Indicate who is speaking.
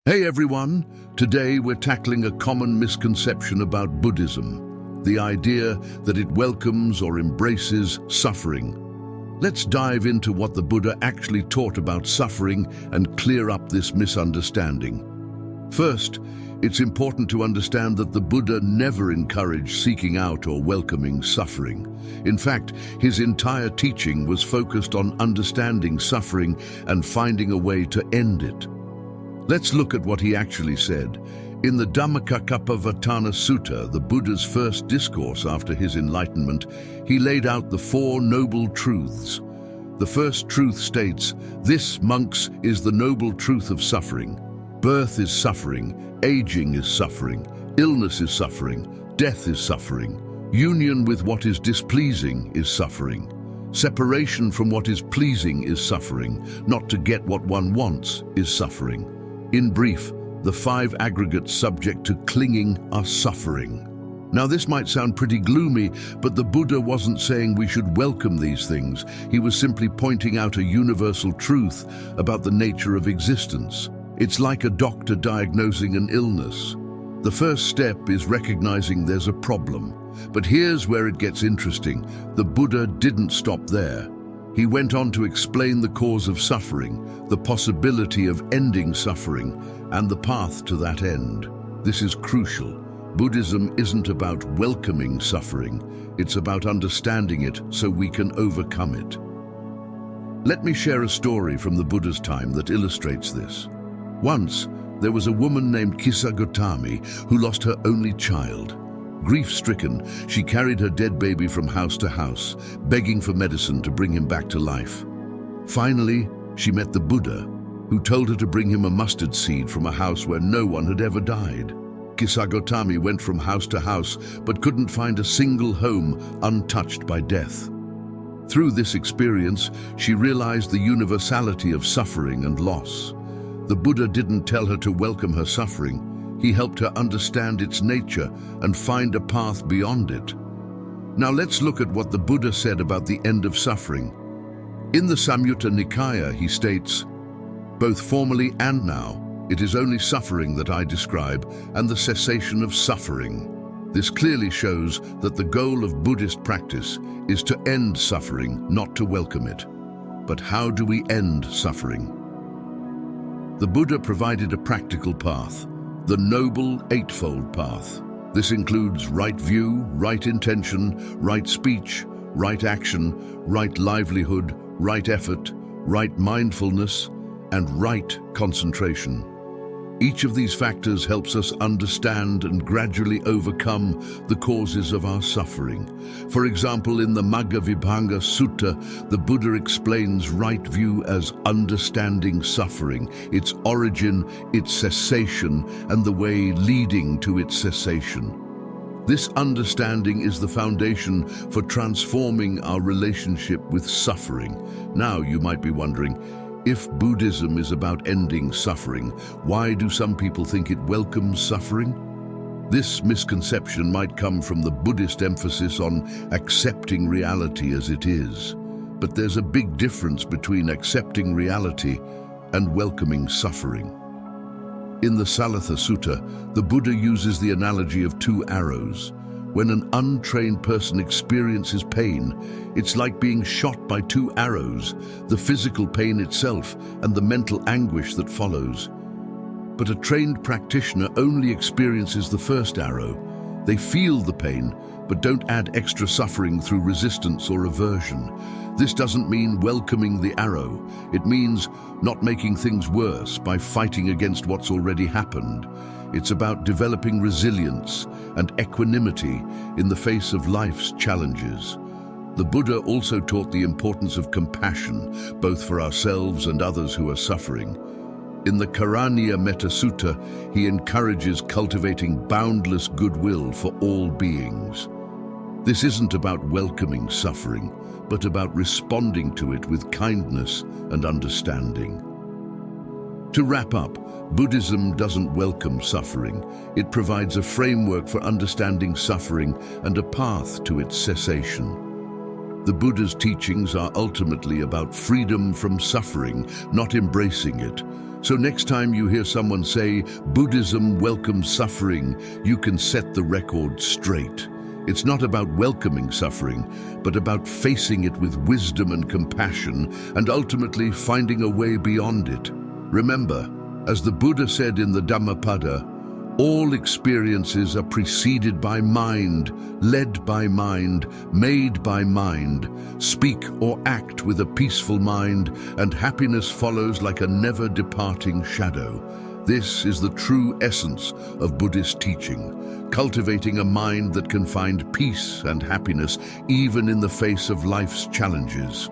Speaker 1: Hey everyone! Today we're tackling a common misconception about Buddhism, the idea that it welcomes or embraces suffering. Let's dive into what the Buddha actually taught about suffering and clear up this misunderstanding. First, it's important to understand that the Buddha never encouraged seeking out or welcoming suffering. In fact, his entire teaching was focused on understanding suffering and finding a way to end it. Let's look at what he actually said. In the Dhammacakkappavattana Sutta, the Buddha's first discourse after his enlightenment, he laid out the Four Noble Truths. The first truth states, "This, monks, is the noble truth of suffering. Birth is suffering, aging is suffering, illness is suffering, death is suffering. Union with what is displeasing is suffering. Separation from what is pleasing is suffering. Not to get what one wants is suffering." In brief, the five aggregates subject to clinging are suffering. Now this might sound pretty gloomy, but the Buddha wasn't saying we should welcome these things. He was simply pointing out a universal truth about the nature of existence. It's like a doctor diagnosing an illness. The first step is recognizing there's a problem. But here's where it gets interesting. The Buddha didn't stop there. He went on to explain the cause of suffering, the possibility of ending suffering, and the path to that end. This is crucial. Buddhism isn't about welcoming suffering, it's about understanding it so we can overcome it. Let me share a story from the Buddha's time that illustrates this. Once, there was a woman named Kisa Gotami who lost her only child. Grief-stricken, she carried her dead baby from house to house, begging for medicine to bring him back to life. Finally, she met the Buddha, who told her to bring him a mustard seed from a house where no one had ever died. Kisa Gotami went from house to house, but couldn't find a single home untouched by death. Through this experience, she realized the universality of suffering and loss. The Buddha didn't tell her to welcome her suffering. He helped her understand its nature and find a path beyond it. Now let's look at what the Buddha said about the end of suffering. In the Samyutta Nikaya, he states, "Both formerly and now, it is only suffering that I describe, and the cessation of suffering." This clearly shows that the goal of Buddhist practice is to end suffering, not to welcome it. But how do we end suffering? The Buddha provided a practical path. The Noble Eightfold Path. This includes right view, right intention, right speech, right action, right livelihood, right effort, right mindfulness, and right concentration. Each of these factors helps us understand and gradually overcome the causes of our suffering. For example, in the Magga-vibhanga Sutta, the Buddha explains right view as understanding suffering, its origin, its cessation, and the way leading to its cessation. This understanding is the foundation for transforming our relationship with suffering. Now you might be wondering, if Buddhism is about ending suffering, why do some people think it welcomes suffering? This misconception might come from the Buddhist emphasis on accepting reality as it is. But there's a big difference between accepting reality and welcoming suffering. In the Salatha Sutta, the Buddha uses the analogy of two arrows. When an untrained person experiences pain, it's like being shot by two arrows, the physical pain itself and the mental anguish that follows. But a trained practitioner only experiences the first arrow. They feel the pain, but don't add extra suffering through resistance or aversion. This doesn't mean welcoming the arrow. It means not making things worse by fighting against what's already happened. It's about developing resilience and equanimity in the face of life's challenges. The Buddha also taught the importance of compassion, both for ourselves and others who are suffering. In the Karaniya Metta Sutta, he encourages cultivating boundless goodwill for all beings. This isn't about welcoming suffering, but about responding to it with kindness and understanding. To wrap up, Buddhism doesn't welcome suffering. It provides a framework for understanding suffering and a path to its cessation. The Buddha's teachings are ultimately about freedom from suffering, not embracing it. So next time you hear someone say, Buddhism welcomes suffering, you can set the record straight. It's not about welcoming suffering, but about facing it with wisdom and compassion, and ultimately finding a way beyond it. Remember, as the Buddha said in the Dhammapada, all experiences are preceded by mind, led by mind, made by mind. Speak or act with a peaceful mind, and happiness follows like a never-departing shadow. This is the true essence of Buddhist teaching, cultivating a mind that can find peace and happiness even in the face of life's challenges.